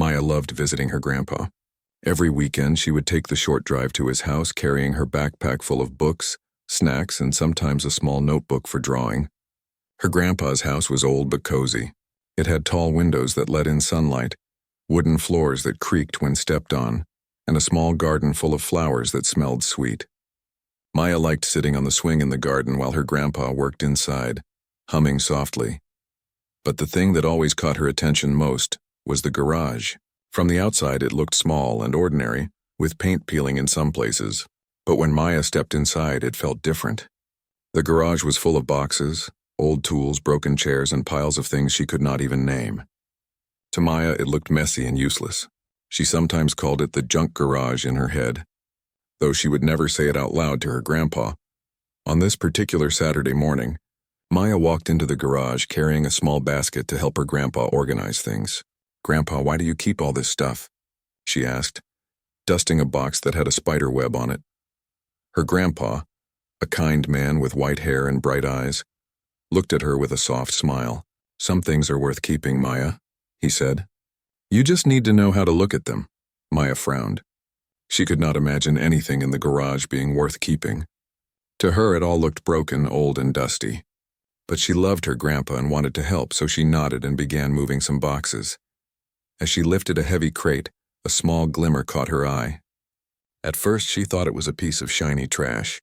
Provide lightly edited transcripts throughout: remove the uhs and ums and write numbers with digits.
Maya loved visiting her grandpa. Every weekend, she would take the short drive to his house, carrying her backpack full of books, snacks, and sometimes a small notebook for drawing. Her grandpa's house was old but cozy. It had tall windows that let in sunlight, wooden floors that creaked when stepped on, and a small garden full of flowers that smelled sweet. Maya liked sitting on the swing in the garden while her grandpa worked inside, humming softly. But the thing that always caught her attention most was the garage. From the outside, it looked small and ordinary, with paint peeling in some places. But when Maya stepped inside, it felt different. The garage was full of boxes, old tools, broken chairs, and piles of things she could not even name. To Maya, it looked messy and useless. She sometimes called it the junk garage in her head, though she would never say it out loud to her grandpa. On this particular Saturday morning, Maya walked into the garage carrying a small basket to help her grandpa organize things. "Grandpa, why do you keep all this stuff?" she asked, dusting a box that had a spider web on it. Her grandpa, a kind man with white hair and bright eyes, looked at her with a soft smile. "Some things are worth keeping, Maya," he said. "You just need to know how to look at them." Maya frowned. She could not imagine anything in the garage being worth keeping. To her, it all looked broken, old, and dusty. But she loved her grandpa and wanted to help, so she nodded and began moving some boxes. As she lifted a heavy crate, a small glimmer caught her eye. At first, she thought it was a piece of shiny trash.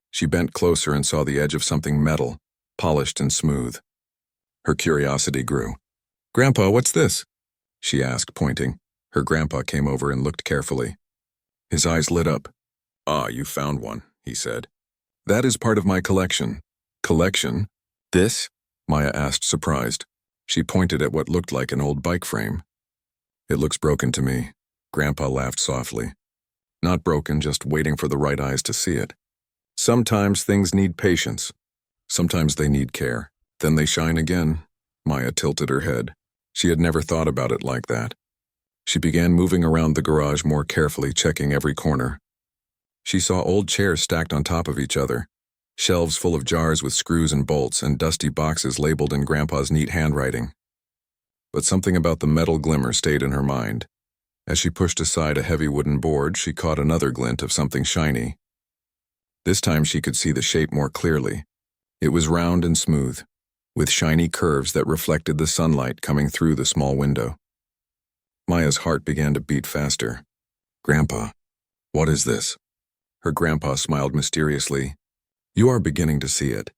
She bent closer and saw the edge of something metal, polished and smooth. Her curiosity grew. "Grandpa, what's this?" she asked, pointing. Her grandpa came over and looked carefully. His eyes lit up. "Ah, you found one," he said. "That is part of my collection." "Collection? This?" Maya asked, surprised. She pointed at what looked like an old bike frame. "It looks broken to me." Grandpa laughed softly. "Not broken, just waiting for the right eyes to see it. Sometimes things need patience. Sometimes they need care. Then they shine again." Maya tilted her head. She had never thought about it like that. She began moving around the garage more carefully, checking every corner. She saw old chairs stacked on top of each other, shelves full of jars with screws and bolts, and dusty boxes labeled in Grandpa's neat handwriting. But something about the metal glimmer stayed in her mind. As she pushed aside a heavy wooden board, she caught another glint of something shiny. This time she could see the shape more clearly. It was round and smooth, with shiny curves that reflected the sunlight coming through the small window. Maya's heart began to beat faster. "Grandpa, what is this?" Her grandpa smiled mysteriously. "You are beginning to see it.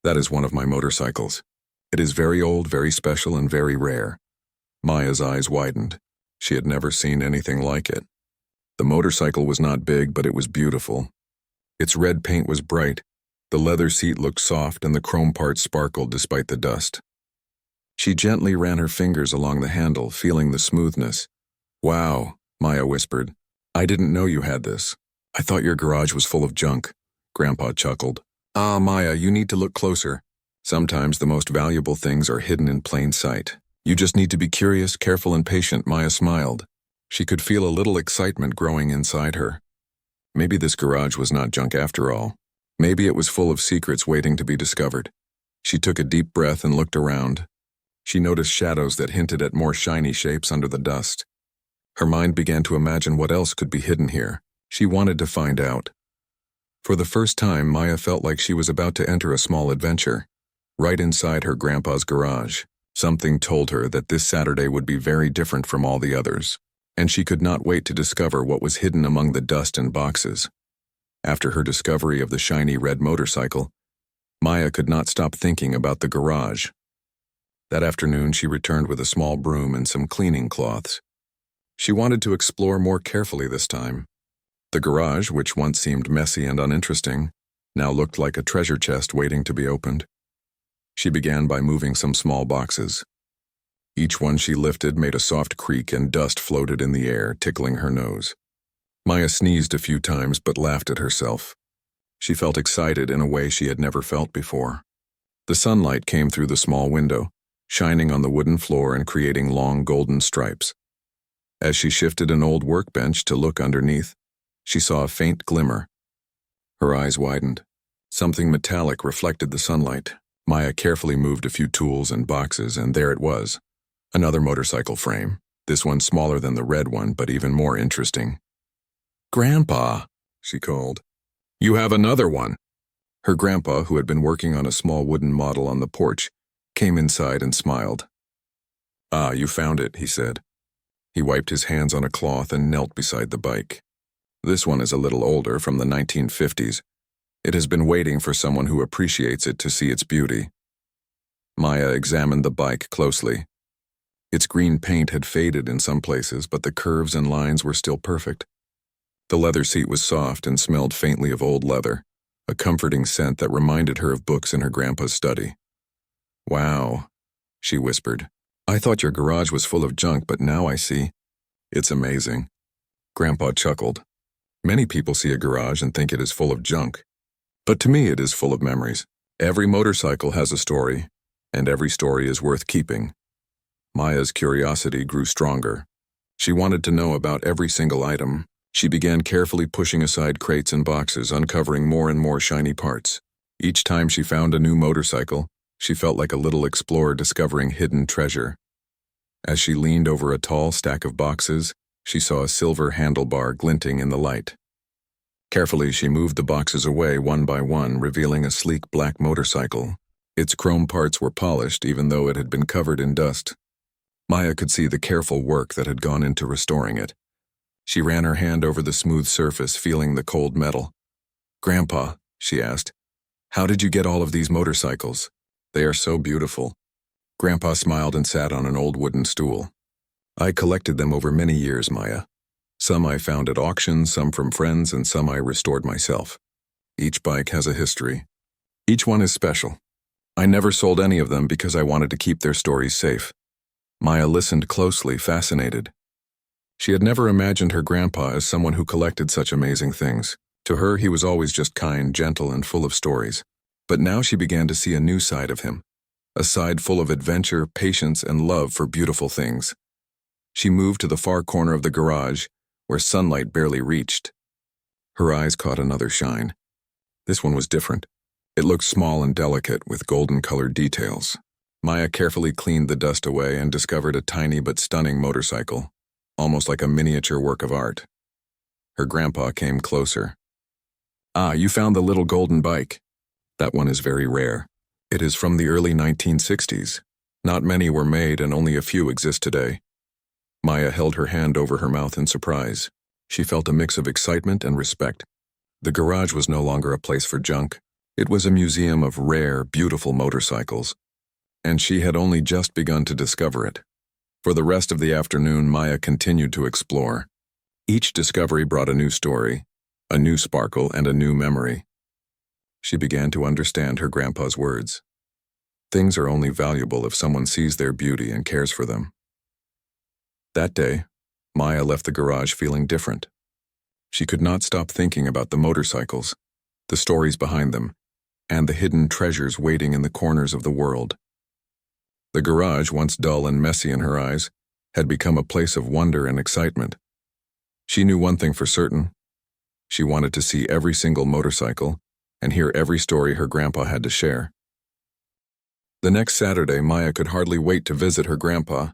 That is one of my motorcycles. It is very old, very special, and very rare." Maya's eyes widened. She had never seen anything like it. The motorcycle was not big, but it was beautiful. Its red paint was bright, the leather seat looked soft, and the chrome parts sparkled despite the dust. She gently ran her fingers along the handle, feeling the smoothness. "Wow," Maya whispered. "I didn't know you had this. I thought your garage was full of junk." Grandpa chuckled. "Ah, Maya, you need to look closer. Sometimes the most valuable things are hidden in plain sight. You just need to be curious, careful, and patient." Maya smiled. She could feel a little excitement growing inside her. Maybe this garage was not junk after all. Maybe it was full of secrets waiting to be discovered. She took a deep breath and looked around. She noticed shadows that hinted at more shiny shapes under the dust. Her mind began to imagine what else could be hidden here. She wanted to find out. For the first time, Maya felt like she was about to enter a small adventure. Right inside her grandpa's garage, something told her that this Saturday would be very different from all the others, and she could not wait to discover what was hidden among the dust and boxes. After her discovery of the shiny red motorcycle, Maya could not stop thinking about the garage. That afternoon, she returned with a small broom and some cleaning cloths. She wanted to explore more carefully this time. The garage, which once seemed messy and uninteresting, now looked like a treasure chest waiting to be opened. She began by moving some small boxes. Each one she lifted made a soft creak and dust floated in the air, tickling her nose. Maya sneezed a few times but laughed at herself. She felt excited in a way she had never felt before. The sunlight came through the small window, shining on the wooden floor and creating long golden stripes. As she shifted an old workbench to look underneath, she saw a faint glimmer. Her eyes widened. Something metallic reflected the sunlight. Maya carefully moved a few tools and boxes, and there it was, another motorcycle frame. This one smaller than the red one, but even more interesting. "Grandpa," she called. "You have another one." Her grandpa, who had been working on a small wooden model on the porch, came inside and smiled. "Ah, you found it," he said. He wiped his hands on a cloth and knelt beside the bike. "This one is a little older, from the 1950s. It has been waiting for someone who appreciates it to see its beauty." Maya examined the bike closely. Its green paint had faded in some places, but the curves and lines were still perfect. The leather seat was soft and smelled faintly of old leather, a comforting scent that reminded her of books in her grandpa's study. "Wow," she whispered. "I thought your garage was full of junk, but now I see. It's amazing." Grandpa chuckled. "Many people see a garage and think it is full of junk. But to me it is full of memories. Every motorcycle has a story, and every story is worth keeping." Maya's curiosity grew stronger. She wanted to know about every single item. She began carefully pushing aside crates and boxes, uncovering more and more shiny parts. Each time she found a new motorcycle, she felt like a little explorer discovering hidden treasure. As she leaned over a tall stack of boxes, she saw a silver handlebar glinting in the light. Carefully, she moved the boxes away one by one, revealing a sleek black motorcycle. Its chrome parts were polished, even though it had been covered in dust. Maya could see the careful work that had gone into restoring it. She ran her hand over the smooth surface, feeling the cold metal. "Grandpa," she asked, "how did you get all of these motorcycles? They are so beautiful." Grandpa smiled and sat on an old wooden stool. "I collected them over many years, Maya. Some I found at auctions, some from friends, and some I restored myself. Each bike has a history. Each one is special. I never sold any of them because I wanted to keep their stories safe." Maya listened closely, fascinated. She had never imagined her grandpa as someone who collected such amazing things. To her, he was always just kind, gentle, and full of stories. But now she began to see a new side of him, a side full of adventure, patience, and love for beautiful things. She moved to the far corner of the garage, where sunlight barely reached. Her eyes caught another shine. This one was different. It looked small and delicate, with golden-colored details. Maya carefully cleaned the dust away and discovered a tiny but stunning motorcycle, almost like a miniature work of art. Her grandpa came closer. "Ah, you found the little golden bike. That one is very rare. It is from the early 1960s. Not many were made and only a few exist today." Maya held her hand over her mouth in surprise. She felt a mix of excitement and respect. The garage was no longer a place for junk. It was a museum of rare, beautiful motorcycles. And she had only just begun to discover it. For the rest of the afternoon, Maya continued to explore. Each discovery brought a new story, a new sparkle, and a new memory. She began to understand her grandpa's words. Things are only valuable if someone sees their beauty and cares for them. That day, Maya left the garage feeling different. She could not stop thinking about the motorcycles, the stories behind them, and the hidden treasures waiting in the corners of the world. The garage, once dull and messy in her eyes, had become a place of wonder and excitement. She knew one thing for certain. She wanted to see every single motorcycle and hear every story her grandpa had to share. The next Saturday, Maya could hardly wait to visit her grandpa.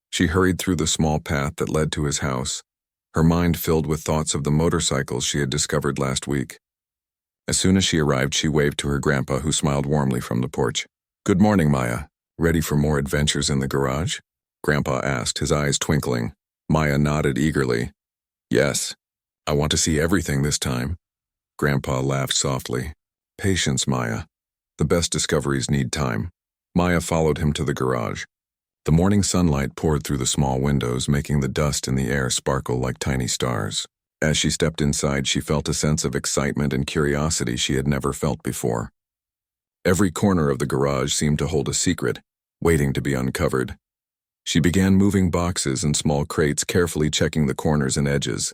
She hurried through the small path that led to his house, her mind filled with thoughts of the motorcycles she had discovered last week. As soon as she arrived, she waved to her grandpa, who smiled warmly from the porch. "Good morning, Maya. Ready for more adventures in the garage?" Grandpa asked, his eyes twinkling. Maya nodded eagerly. "Yes, I want to see everything this time." Grandpa laughed softly. "Patience, Maya. The best discoveries need time." Maya followed him to the garage. The morning sunlight poured through the small windows, making the dust in the air sparkle like tiny stars. As she stepped inside, she felt a sense of excitement and curiosity she had never felt before. Every corner of the garage seemed to hold a secret, waiting to be uncovered. She began moving boxes and small crates, carefully checking the corners and edges.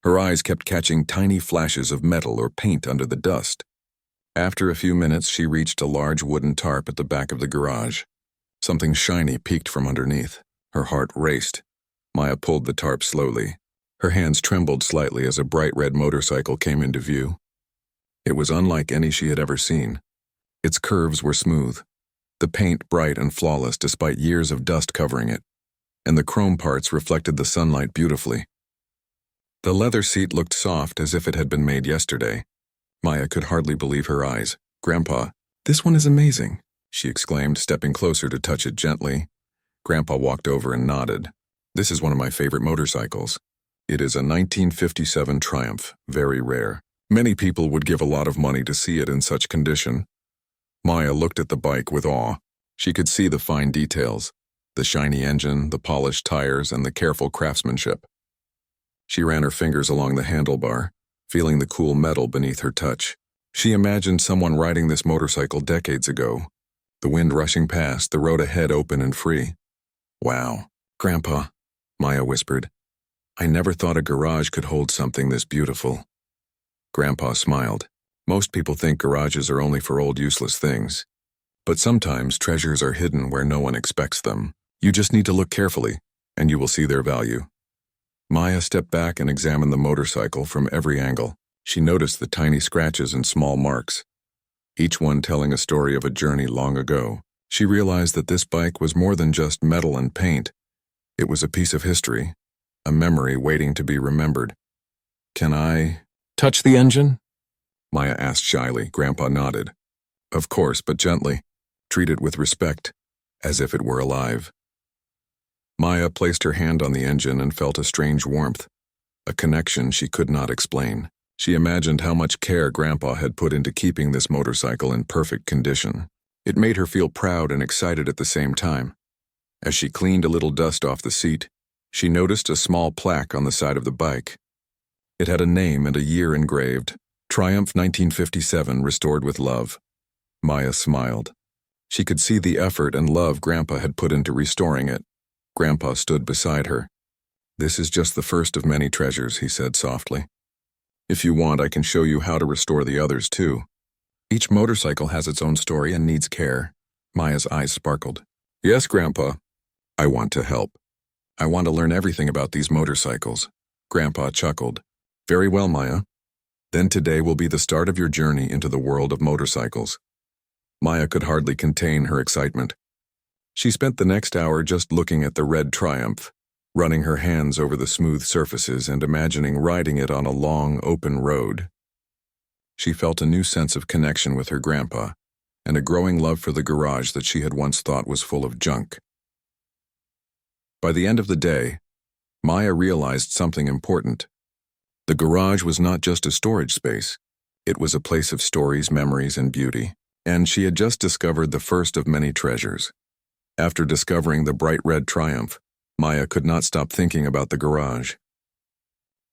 Her eyes kept catching tiny flashes of metal or paint under the dust. After a few minutes, she reached a large wooden tarp at the back of the garage. Something shiny peeked from underneath. Her heart raced. Maya pulled the tarp slowly. Her hands trembled slightly as a bright red motorcycle came into view. It was unlike any she had ever seen. Its curves were smooth, the paint bright and flawless despite years of dust covering it. and the chrome parts reflected the sunlight beautifully. The leather seat looked soft as if it had been made yesterday. Maya could hardly believe her eyes. "Grandpa, this one is amazing," she exclaimed, stepping closer to touch it gently. Grandpa walked over and nodded. "This is one of my favorite motorcycles. It is a 1957 Triumph, very rare. Many people would give a lot of money to see it in such condition." Maya looked at the bike with awe. She could see the fine details, the shiny engine, the polished tires, and the careful craftsmanship. She ran her fingers along the handlebar, feeling the cool metal beneath her touch. She imagined someone riding this motorcycle decades ago, the wind rushing past, the road ahead open and free. "Wow, Grandpa," Maya whispered. "I never thought a garage could hold something this beautiful." Grandpa smiled. "Most people think garages are only for old useless things. But sometimes treasures are hidden where no one expects them. You just need to look carefully, and you will see their value." Maya stepped back and examined the motorcycle from every angle. She noticed the tiny scratches and small marks, each one telling a story of a journey long ago. She realized that this bike was more than just metal and paint. It was a piece of history, a memory waiting to be remembered. "Can I touch the engine?" Maya asked shyly. Grandpa nodded. "Of course, but gently. Treat it with respect, as if it were alive." Maya placed her hand on the engine and felt a strange warmth, a connection she could not explain. She imagined how much care Grandpa had put into keeping this motorcycle in perfect condition. It made her feel proud and excited at the same time. As she cleaned a little dust off the seat, she noticed a small plaque on the side of the bike. It had a name and a year engraved, "Triumph 1957, restored with love." Maya smiled. She could see the effort and love Grandpa had put into restoring it. Grandpa stood beside her. "This is just the first of many treasures," he said softly. "If you want, I can show you how to restore the others too. Each motorcycle has its own story and needs care." Maya's eyes sparkled. "Yes, Grandpa. I want to help. I want to learn everything about these motorcycles." Grandpa chuckled. "Very well, Maya. Then today will be the start of your journey into the world of motorcycles." Maya could hardly contain her excitement. She spent the next hour just looking at the red Triumph, running her hands over the smooth surfaces and imagining riding it on a long, open road. She felt a new sense of connection with her grandpa and a growing love for the garage that she had once thought was full of junk. By the end of the day, Maya realized something important. The garage was not just a storage space. It was a place of stories, memories, and beauty. And she had just discovered the first of many treasures. After discovering the bright red Triumph, Maya could not stop thinking about the garage.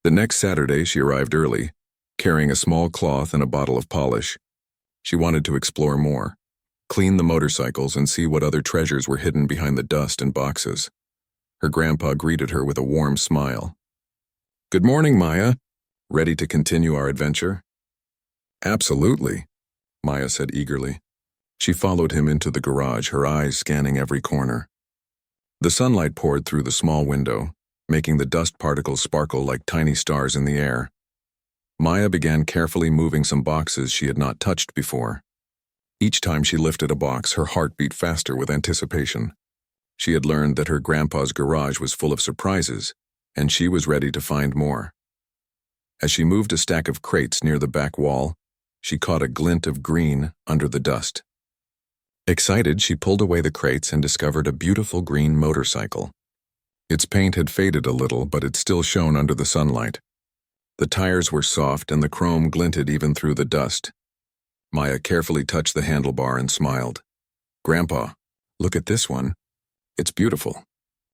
The next Saturday, she arrived early, carrying a small cloth and a bottle of polish. She wanted to explore more, clean the motorcycles, and see what other treasures were hidden behind the dust and boxes. Her grandpa greeted her with a warm smile. "Good morning, Maya. Ready to continue our adventure?" "Absolutely," Maya said eagerly. She followed him into the garage, her eyes scanning every corner. The sunlight poured through the small window, making the dust particles sparkle like tiny stars in the air. Maya began carefully moving some boxes she had not touched before. Each time she lifted a box, her heart beat faster with anticipation. She had learned that her grandpa's garage was full of surprises, and she was ready to find more. As she moved a stack of crates near the back wall, she caught a glint of green under the dust. Excited, she pulled away the crates and discovered a beautiful green motorcycle. Its paint had faded a little, but it still shone under the sunlight. The tires were soft and the chrome glinted even through the dust. Maya carefully touched the handlebar and smiled. "Grandpa, look at this one. It's beautiful,"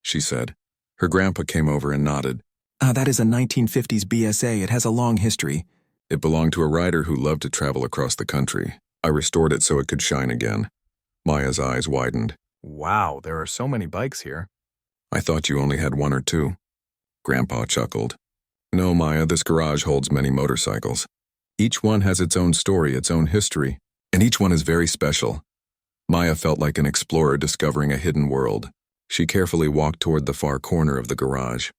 she said. Her grandpa came over and nodded. That is a 1950s BSA. It has a long history." "It belonged to a rider who loved to travel across the country. I restored it so it could shine again." Maya's eyes widened. "Wow, there are so many bikes here." "I thought you only had one or two." Grandpa chuckled. "No, Maya, this garage holds many motorcycles. Each one has its own story, its own history, and each one is very special." Maya felt like an explorer discovering a hidden world. She carefully walked toward the far corner of the garage.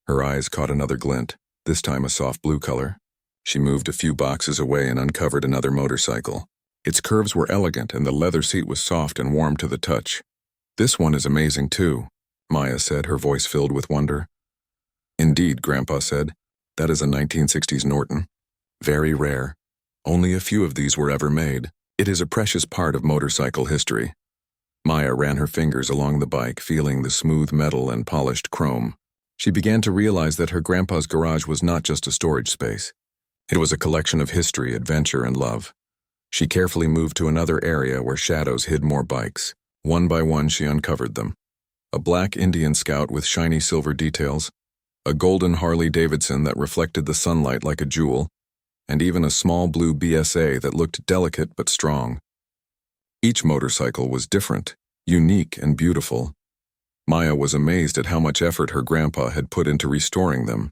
Her eyes caught another glint, this time a soft blue color. She moved a few boxes away and uncovered another motorcycle. Its curves were elegant and the leather seat was soft and warm to the touch. "This one is amazing too," Maya said, her voice filled with wonder. Indeed, Grandpa said. That is a 1960s Norton. Very rare. Only a few of these were ever made. It is a precious part of motorcycle history. Maya ran her fingers along the bike, feeling the smooth metal and polished chrome. She began to realize that her grandpa's garage was not just a storage space. It was a collection of history, adventure, and love. She carefully moved to another area where shadows hid more bikes. One by one, she uncovered them. A black Indian Scout with shiny silver details, a golden Harley-Davidson that reflected the sunlight like a jewel, and even a small blue BSA that looked delicate but strong. Each motorcycle was different, unique, and beautiful. Maya was amazed at how much effort her grandpa had put into restoring them.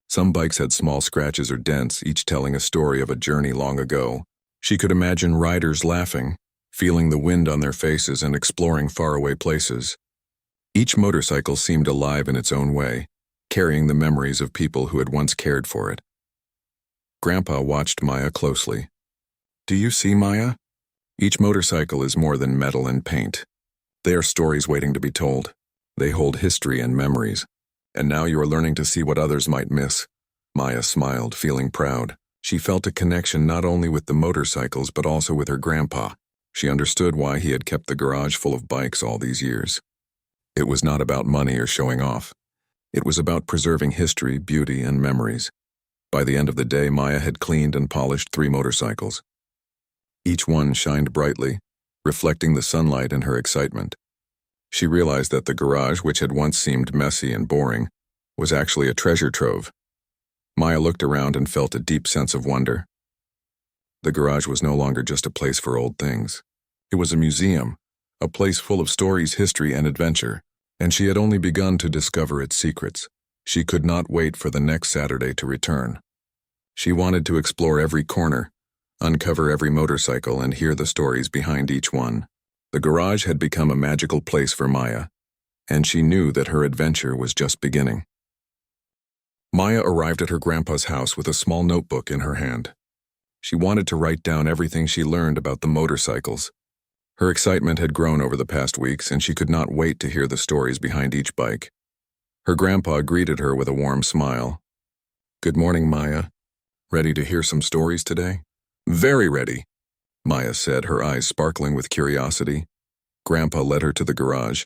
Some bikes had small scratches or dents, each telling a story of a journey long ago. She could imagine riders laughing, feeling the wind on their faces and exploring faraway places. Each motorcycle seemed alive in its own way, carrying the memories of people who had once cared for it. Grandpa watched Maya closely. Do you see, Maya? Each motorcycle is more than metal and paint. They are stories waiting to be told. They hold history and memories. And now you are learning to see what others might miss. Maya smiled, feeling proud. She felt a connection not only with the motorcycles but also with her grandpa. She understood why he had kept the garage full of bikes all these years. It was not about money or showing off. It was about preserving history, beauty, and memories. By the end of the day, Maya had cleaned and polished 3 motorcycles. Each one shined brightly, reflecting the sunlight in her excitement. She realized that the garage, which had once seemed messy and boring, was actually a treasure trove. Maya looked around and felt a deep sense of wonder. The garage was no longer just a place for old things. It was a museum, a place full of stories, history, and adventure, and she had only begun to discover its secrets. She could not wait for the next Saturday to return. She wanted to explore every corner, uncover every motorcycle, and hear the stories behind each one. The garage had become a magical place for Maya, and she knew that her adventure was just beginning. Maya arrived at her grandpa's house with a small notebook in her hand. She wanted to write down everything she learned about the motorcycles. Her excitement had grown over the past weeks, and she could not wait to hear the stories behind each bike. Her grandpa greeted her with a warm smile. Good morning, Maya. Ready to hear some stories today? Very ready, Maya said, her eyes sparkling with curiosity. Grandpa led her to the garage.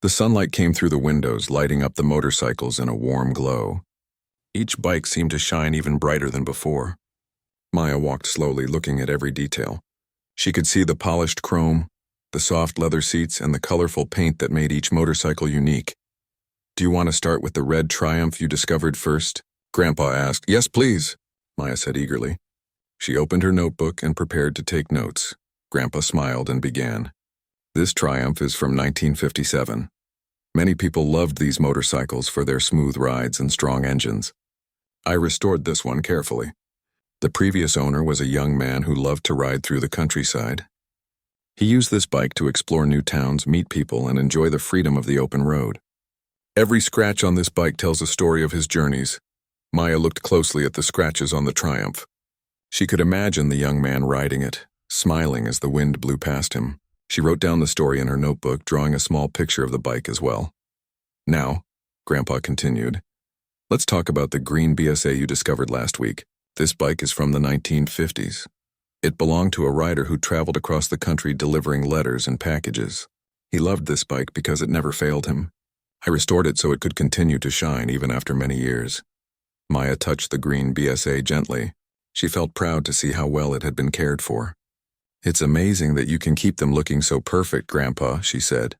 The sunlight came through the windows, lighting up the motorcycles in a warm glow. Each bike seemed to shine even brighter than before. Maya walked slowly, looking at every detail. She could see the polished chrome, the soft leather seats, and the colorful paint that made each motorcycle unique. Do you want to start with the red Triumph you discovered first? Grandpa asked. Yes, please, Maya said eagerly. She opened her notebook and prepared to take notes. Grandpa smiled and began. This Triumph is from 1957. Many people loved these motorcycles for their smooth rides and strong engines. I restored this one carefully. The previous owner was a young man who loved to ride through the countryside. He used this bike to explore new towns, meet people, and enjoy the freedom of the open road. Every scratch on this bike tells a story of his journeys. Maya looked closely at the scratches on the Triumph. She could imagine the young man riding it, smiling as the wind blew past him. She wrote down the story in her notebook, drawing a small picture of the bike as well. Now, Grandpa continued, let's talk about the green BSA you discovered last week. This bike is from the 1950s. It belonged to a rider who traveled across the country delivering letters and packages. He loved this bike because it never failed him. I restored it so it could continue to shine even after many years. Maya touched the green BSA gently. She felt proud to see how well it had been cared for. It's amazing that you can keep them looking so perfect, Grandpa, she said.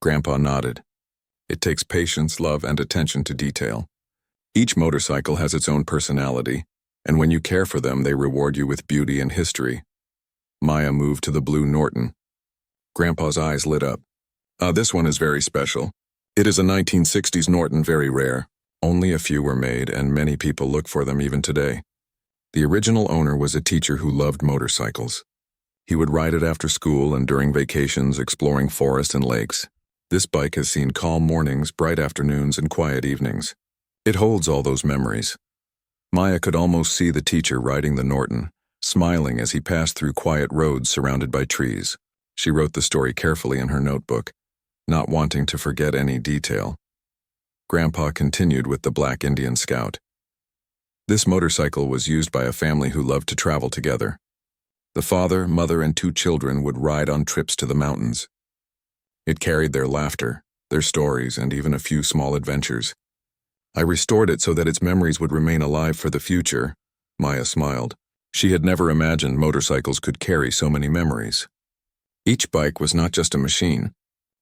Grandpa nodded. It takes patience, love, and attention to detail. Each motorcycle has its own personality, and when you care for them, they reward you with beauty and history. Maya moved to the blue Norton. Grandpa's eyes lit up. This one is very special. It is a 1960s Norton, very rare. Only a few were made, and many people look for them even today. The original owner was a teacher who loved motorcycles. He would ride it after school and during vacations, exploring forests and lakes. This bike has seen calm mornings, bright afternoons, and quiet evenings. It holds all those memories. Maya could almost see the teacher riding the Norton, smiling as he passed through quiet roads surrounded by trees. She wrote the story carefully in her notebook. not wanting to forget any detail. Grandpa continued with the Black Indian Scout. This motorcycle was used by a family who loved to travel together. The father, mother, and 2 children would ride on trips to the mountains. It carried their laughter, their stories, and even a few small adventures. I restored it so that its memories would remain alive for the future. Maya smiled. She had never imagined motorcycles could carry so many memories. Each bike was not just a machine.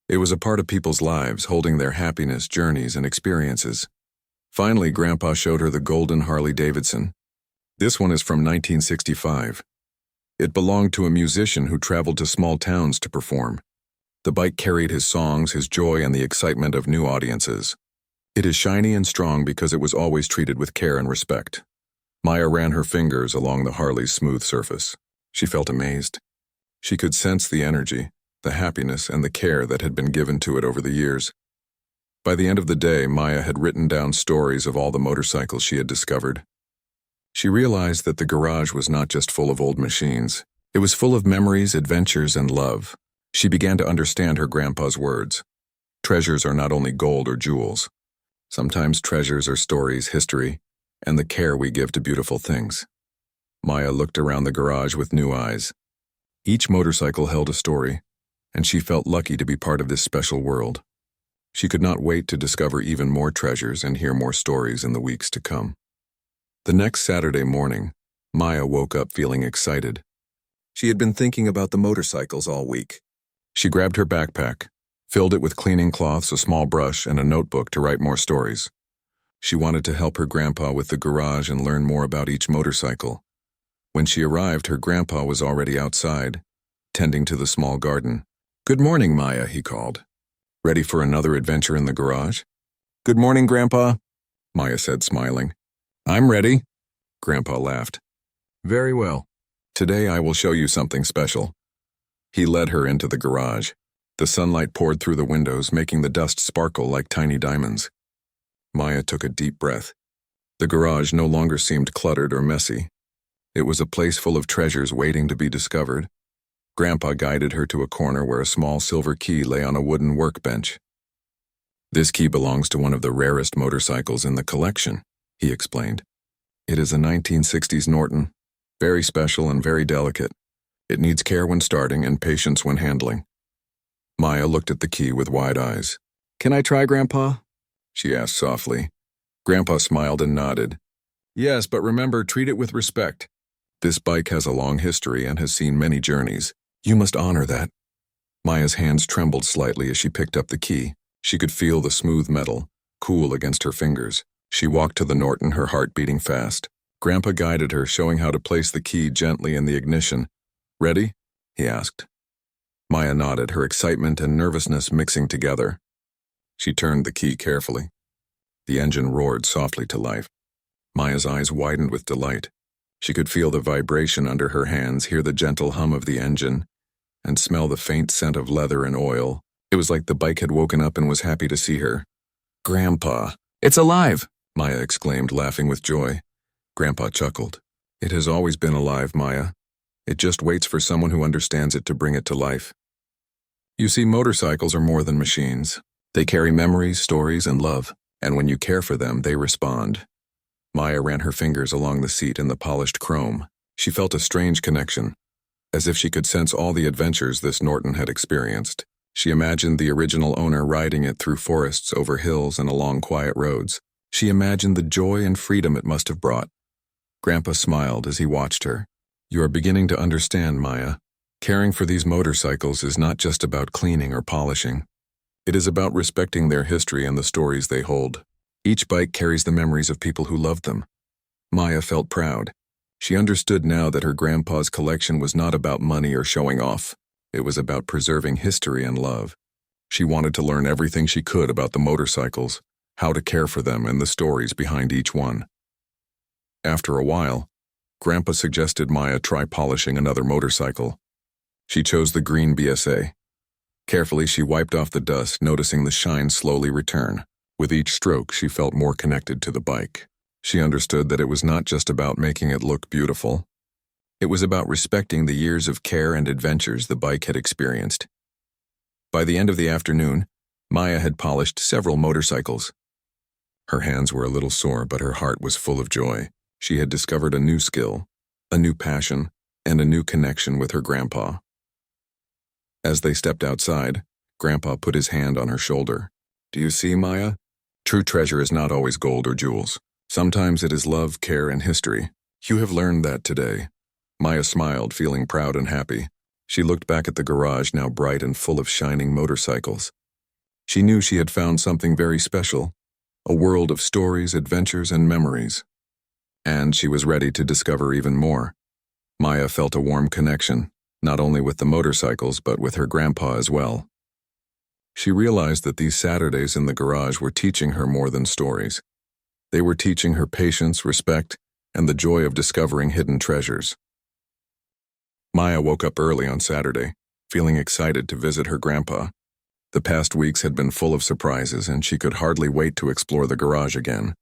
It was a part of people's lives, holding their happiness, journeys, and experiences. Finally, Grandpa showed her the golden Harley-Davidson. This one is from 1965. It belonged to a musician who traveled to small towns to perform. The bike carried his songs, his joy, and the excitement of new audiences. It is shiny and strong because it was always treated with care and respect. Maya ran her fingers along the Harley's smooth surface. She felt amazed. She could sense the energy, the happiness, and the care that had been given to it over the years. By the end of the day, Maya had written down stories of all the motorcycles she had discovered. She realized that the garage was not just full of old machines. It was full of memories, adventures, and love. She began to understand her grandpa's words. Treasures are not only gold or jewels. Sometimes treasures are stories, history, and the care we give to beautiful things. Maya looked around the garage with new eyes. Each motorcycle held a story, and she felt lucky to be part of this special world. She could not wait to discover even more treasures and hear more stories in the weeks to come. The next Saturday morning, Maya woke up feeling excited. She had been thinking about the motorcycles all week. She grabbed her backpack, filled it with cleaning cloths, a small brush, and a notebook to write more stories. She wanted to help her grandpa with the garage and learn more about each motorcycle. When she arrived, her grandpa was already outside, tending to the small garden. "Good morning, Maya," he called. "Ready for another adventure in the garage?" "Good morning, Grandpa," Maya said, smiling. "I'm ready," Grandpa laughed. "Very well. Today I will show you something special." He led her into the garage. The sunlight poured through the windows, making the dust sparkle like tiny diamonds. Maya took a deep breath. The garage no longer seemed cluttered or messy. It was a place full of treasures waiting to be discovered. Grandpa guided her to a corner where a small silver key lay on a wooden workbench. "This key belongs to one of the rarest motorcycles in the collection," he explained. "It is a 1960s Norton, very special and very delicate. It needs care when starting and patience when handling." Maya looked at the key with wide eyes. "Can I try, Grandpa?" she asked softly. Grandpa smiled and nodded. "Yes, but remember, treat it with respect. This bike has a long history and has seen many journeys. You must honor that." Maya's hands trembled slightly as she picked up the key. She could feel the smooth metal, cool against her fingers. She walked to the Norton, her heart beating fast. Grandpa guided her, showing how to place the key gently in the ignition. "Ready?" he asked. Maya nodded, her excitement and nervousness mixing together. She turned the key carefully. The engine roared softly to life. Maya's eyes widened with delight. She could feel the vibration under her hands, hear the gentle hum of the engine, and smell the faint scent of leather and oil. It was like the bike had woken up and was happy to see her. "Grandpa, it's alive!" Maya exclaimed, laughing with joy. Grandpa chuckled. "It has always been alive, Maya. It just waits for someone who understands it to bring it to life." You see, motorcycles are more than machines. They carry memories, stories, and love, and when you care for them, they respond. Maya ran her fingers along the seat and the polished chrome. She felt a strange connection, as if she could sense all the adventures this Norton had experienced. She imagined the original owner riding it through forests, over hills, and along quiet roads. She imagined the joy and freedom it must have brought. Grandpa smiled as he watched her. "You are beginning to understand, Maya. Caring for these motorcycles is not just about cleaning or polishing. It is about respecting their history and the stories they hold. Each bike carries the memories of people who loved them." Maya felt proud. She understood now that her grandpa's collection was not about money or showing off. It was about preserving history and love. She wanted to learn everything she could about the motorcycles, how to care for them, and the stories behind each one. After a while, Grandpa suggested Maya try polishing another motorcycle. She chose the green BSA. Carefully, she wiped off the dust, noticing the shine slowly return. With each stroke, she felt more connected to the bike. She understood that it was not just about making it look beautiful. It was about respecting the years of care and adventures the bike had experienced. By the end of the afternoon, Maya had polished several motorcycles. Her hands were a little sore, but her heart was full of joy. She had discovered a new skill, a new passion, and a new connection with her grandpa. As they stepped outside, Grandpa put his hand on her shoulder. "Do you see, Maya? True treasure is not always gold or jewels. Sometimes it is love, care, and history. You have learned that today." Maya smiled, feeling proud and happy. She looked back at the garage, now bright and full of shining motorcycles. She knew she had found something very special, a world of stories, adventures, and memories. And she was ready to discover even more. Maya felt a warm connection, not only with the motorcycles, but with her grandpa as well. She realized that these Saturdays in the garage were teaching her more than stories. They were teaching her patience, respect, and the joy of discovering hidden treasures. Maya woke up early on Saturday, feeling excited to visit her grandpa. The past weeks had been full of surprises, and she could hardly wait to explore the garage again.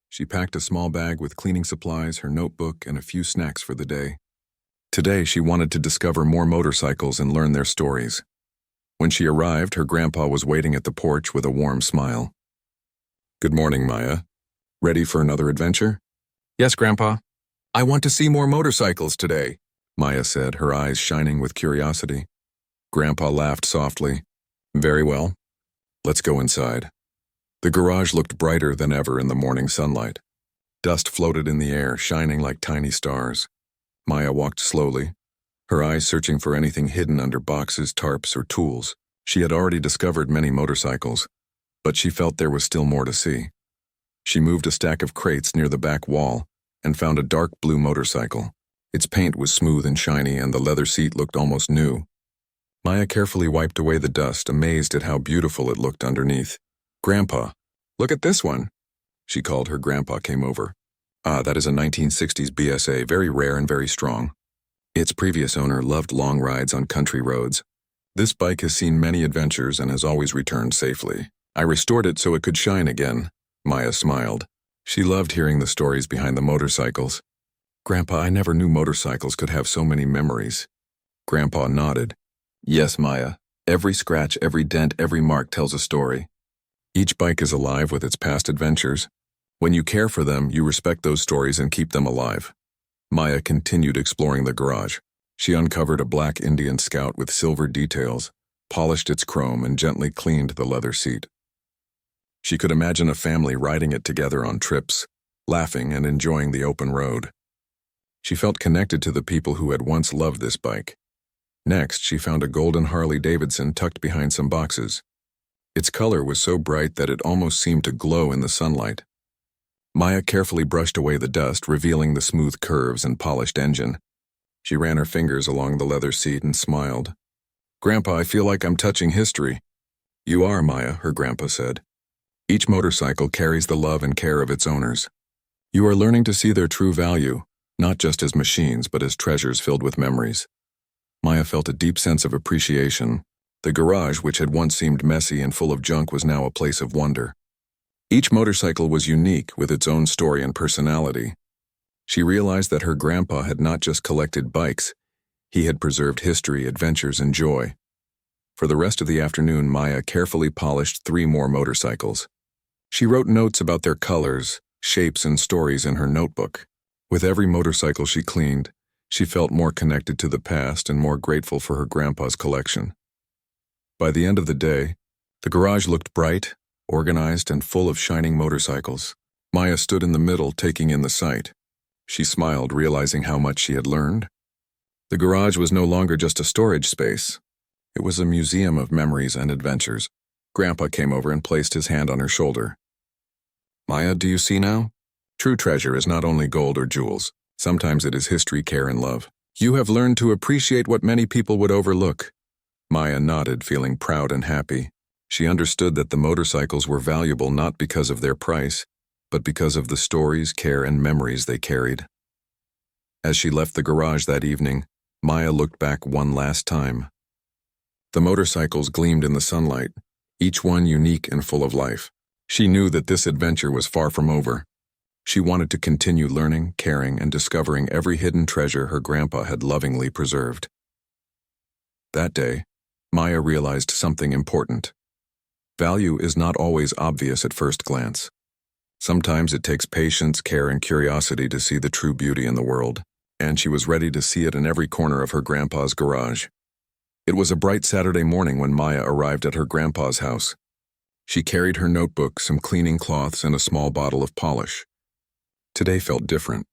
She packed a small bag with cleaning supplies, her notebook, and a few snacks for the day. Today, she wanted to discover more motorcycles and learn their stories. When she arrived, her grandpa was waiting at the porch with a warm smile. "Good morning, Maya. Ready for another adventure?" "Yes, Grandpa. I want to see more motorcycles today," Maya said, her eyes shining with curiosity. Grandpa laughed softly. "Very well. Let's go inside." The garage looked brighter than ever in the morning sunlight. Dust floated in the air, shining like tiny stars. Maya walked slowly, her eyes searching for anything hidden under boxes, tarps, or tools. She had already discovered many motorcycles, but she felt there was still more to see. She moved a stack of crates near the back wall and found a dark blue motorcycle. Its paint was smooth and shiny, and the leather seat looked almost new. Maya carefully wiped away the dust, amazed at how beautiful it looked underneath. "Grandpa, look at this one," she called. Her grandpa came over. "Ah, that is a 1960s BSA, very rare and very strong. Its previous owner loved long rides on country roads. This bike has seen many adventures and has always returned safely. I restored it so it could shine again." Maya smiled. She loved hearing the stories behind the motorcycles. "Grandpa, I never knew motorcycles could have so many memories." Grandpa nodded. "Yes, Maya. Every scratch, every dent, every mark tells a story. Each bike is alive with its past adventures. When you care for them, you respect those stories and keep them alive." Maya continued exploring the garage. She uncovered a black Indian Scout with silver details, polished its chrome, and gently cleaned the leather seat. She could imagine a family riding it together on trips, laughing and enjoying the open road. She felt connected to the people who had once loved this bike. Next, she found a golden Harley-Davidson tucked behind some boxes. Its color was so bright that it almost seemed to glow in the sunlight. Maya carefully brushed away the dust, revealing the smooth curves and polished engine. She ran her fingers along the leather seat and smiled. "Grandpa, I feel like I'm touching history." "You are, Maya," her grandpa said. "Each motorcycle carries the love and care of its owners. You are learning to see their true value, not just as machines, but as treasures filled with memories." Maya felt a deep sense of appreciation. The garage, which had once seemed messy and full of junk, was now a place of wonder. Each motorcycle was unique, with its own story and personality. She realized that her grandpa had not just collected bikes, he had preserved history, adventures, and joy. For the rest of the afternoon, Maya carefully polished 3 more motorcycles. She wrote notes about their colors, shapes, and stories in her notebook. With every motorcycle she cleaned, she felt more connected to the past and more grateful for her grandpa's collection. By the end of the day, the garage looked bright, organized, and full of shining motorcycles. Maya stood in the middle, taking in the sight. She smiled, realizing how much she had learned. The garage was no longer just a storage space. It was a museum of memories and adventures. Grandpa came over and placed his hand on her shoulder. "Maya, do you see now? True treasure is not only gold or jewels. Sometimes it is history, care, and love. You have learned to appreciate what many people would overlook." Maya nodded, feeling proud and happy. She understood that the motorcycles were valuable not because of their price, but because of the stories, care, and memories they carried. As she left the garage that evening, Maya looked back one last time. The motorcycles gleamed in the sunlight, each one unique and full of life. She knew that this adventure was far from over. She wanted to continue learning, caring, and discovering every hidden treasure her grandpa had lovingly preserved. That day, Maya realized something important. Value is not always obvious at first glance. Sometimes it takes patience, care, and curiosity to see the true beauty in the world, and she was ready to see it in every corner of her grandpa's garage. It was a bright Saturday morning when Maya arrived at her grandpa's house. She carried her notebook, some cleaning cloths, and a small bottle of polish. Today felt different.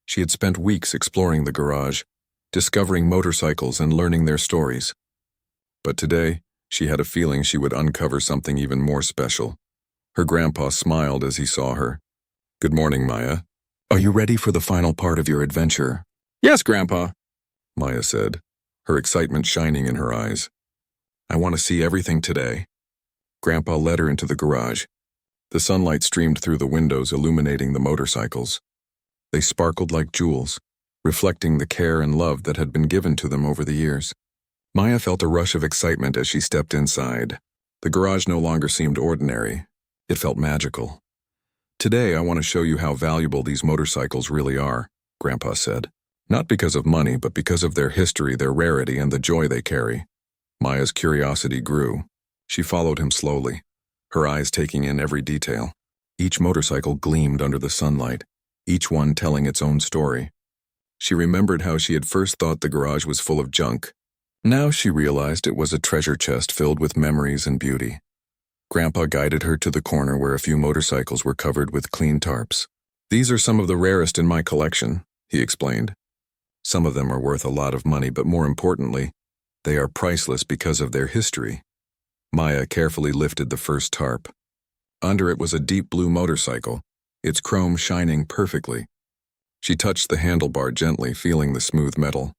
She had spent weeks exploring the garage, discovering motorcycles and learning their stories. But today, she had a feeling she would uncover something even more special. Her grandpa smiled as he saw her. "Good morning, Maya. Are you ready for the final part of your adventure?" "Yes, Grandpa," Maya said, her excitement shining in her eyes. "I want to see everything today." Grandpa led her into the garage. The sunlight streamed through the windows, illuminating the motorcycles. They sparkled like jewels, reflecting the care and love that had been given to them over the years. Maya felt a rush of excitement as she stepped inside. The garage no longer seemed ordinary. It felt magical. "Today, I want to show you how valuable these motorcycles really are," Grandpa said. "Not because of money, but because of their history, their rarity, and the joy they carry." Maya's curiosity grew. She followed him slowly, her eyes taking in every detail. Each motorcycle gleamed under the sunlight, each one telling its own story. She remembered how she had first thought the garage was full of junk. Now she realized it was a treasure chest filled with memories and beauty. Grandpa guided her to the corner where a few motorcycles were covered with clean tarps. "These are some of the rarest in my collection," he explained. "Some of them are worth a lot of money, but more importantly, they are priceless because of their history." Maya carefully lifted the first tarp. Under it was a deep blue motorcycle, its chrome shining perfectly. She touched the handlebar gently, feeling the smooth metal.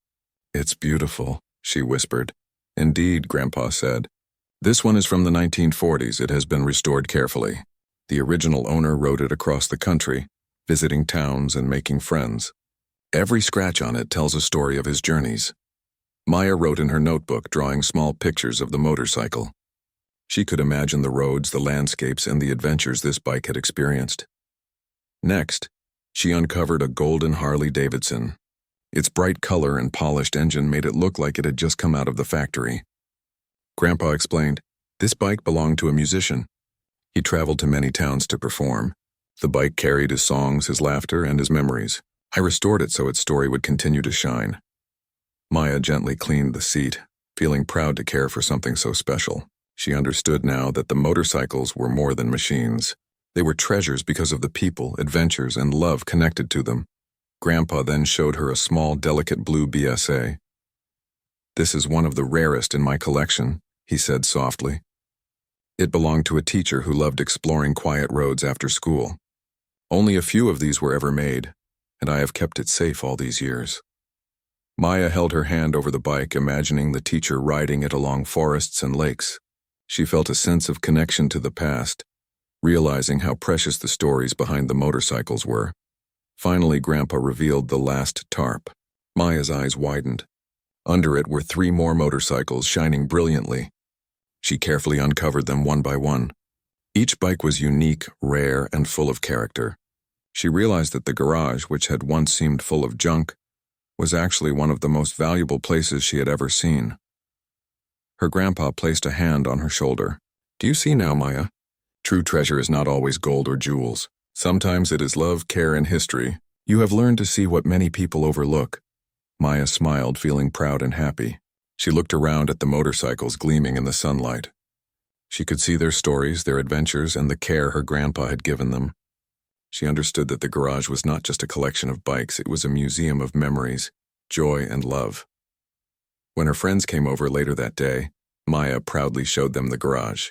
"It's beautiful," she whispered. "Indeed," Grandpa said. "This one is from the 1940s. It has been restored carefully. The original owner rode it across the country, visiting towns and making friends. Every scratch on it tells a story of his journeys." Maya wrote in her notebook, drawing small pictures of the motorcycle. She could imagine the roads, the landscapes, and the adventures this bike had experienced. Next, she uncovered a golden Harley-Davidson. Its bright color and polished engine made it look like it had just come out of the factory. Grandpa explained, "This bike belonged to a musician. He traveled to many towns to perform. The bike carried his songs, his laughter, and his memories. I restored it so its story would continue to shine." Maya gently cleaned the seat, feeling proud to care for something so special. She understood now that the motorcycles were more than machines. They were treasures because of the people, adventures, and love connected to them. Grandpa then showed her a small, delicate blue BSA. "This is one of the rarest in my collection," he said softly. "It belonged to a teacher who loved exploring quiet roads after school. Only a few of these were ever made, and I have kept it safe all these years." Maya held her hand over the bike, imagining the teacher riding it along forests and lakes. She felt a sense of connection to the past, realizing how precious the stories behind the motorcycles were. Finally, Grandpa revealed the last tarp. Maya's eyes widened. Under it were 3 more motorcycles shining brilliantly. She carefully uncovered them one by one. Each bike was unique, rare, and full of character. She realized that the garage, which had once seemed full of junk, was actually one of the most valuable places she had ever seen. Her grandpa placed a hand on her shoulder. "Do you see now, Maya? True treasure is not always gold or jewels. Sometimes it is love, care, and history. You have learned to see what many people overlook." Maya smiled, feeling proud and happy. She looked around at the motorcycles gleaming in the sunlight. She could see their stories, their adventures, and the care her grandpa had given them. She understood that the garage was not just a collection of bikes, it was a museum of memories, joy, and love. When her friends came over later that day, Maya proudly showed them the garage.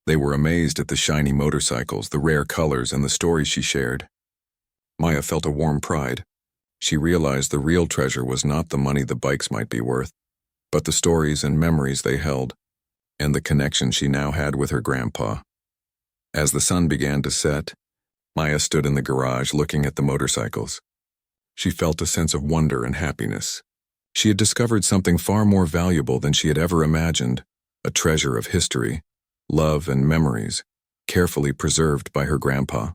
They were amazed at the shiny motorcycles, the rare colors, and the stories she shared. Maya felt a warm pride. She realized the real treasure was not the money the bikes might be worth, but the stories and memories they held, and the connection she now had with her grandpa. As the sun began to set, Maya stood in the garage looking at the motorcycles. She felt a sense of wonder and happiness. She had discovered something far more valuable than she had ever imagined, a treasure of history, love, and memories, carefully preserved by her grandpa.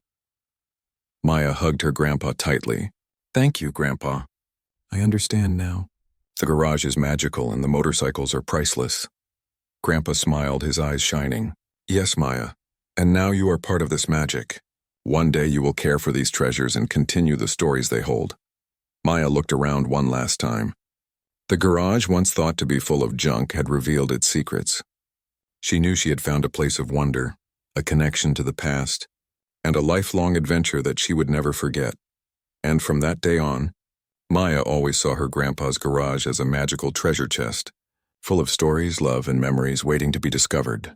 Maya hugged her grandpa tightly. "Thank you, Grandpa. I understand now. The garage is magical and the motorcycles are priceless." Grandpa smiled, his eyes shining. Yes, Maya. And now you are part of this magic. One day you will care for these treasures and continue the stories they hold. Maya looked around one last time. The garage, once thought to be full of junk, had revealed its secrets. She knew she had found a place of wonder, a connection to the past, and a lifelong adventure that she would never forget. And from that day on, Maya always saw her grandpa's garage as a magical treasure chest, full of stories, love, and memories waiting to be discovered.